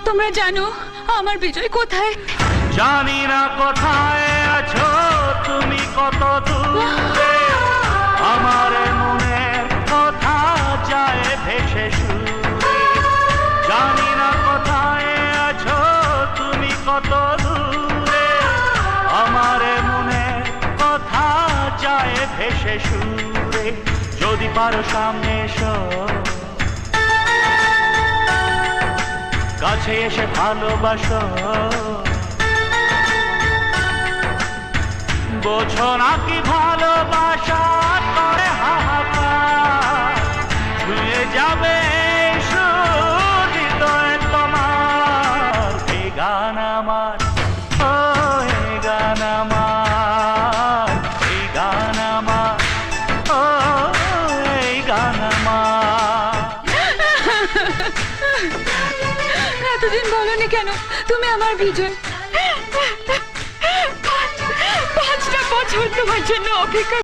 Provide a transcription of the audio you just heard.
তোমরা জানো আমার বিজয় কোথায়? জানি না কোথায় আছো তুমি, কত দূরে আমার মনের কথা যায় ভেসে সুরে। জানি না কোথায় আছো তুমি, কত দূরে আমার মনের কথা যায় ভেসে সুরে। যদি পারো সামনে এসো, কাছে এসে ভালোবাসো, বোঝো না কি ভালোবাসা করে হাহাকার, ছুঁয়ে যাবে হৃদয় তোমার। এই গান আমার, ও এই গান আমার, এই গান আমার, ও এই গান আমার। এতদিন বলনি কেন তুমি আমার বিজয়? 5টা বছর তোমার জন্য অপেক্ষা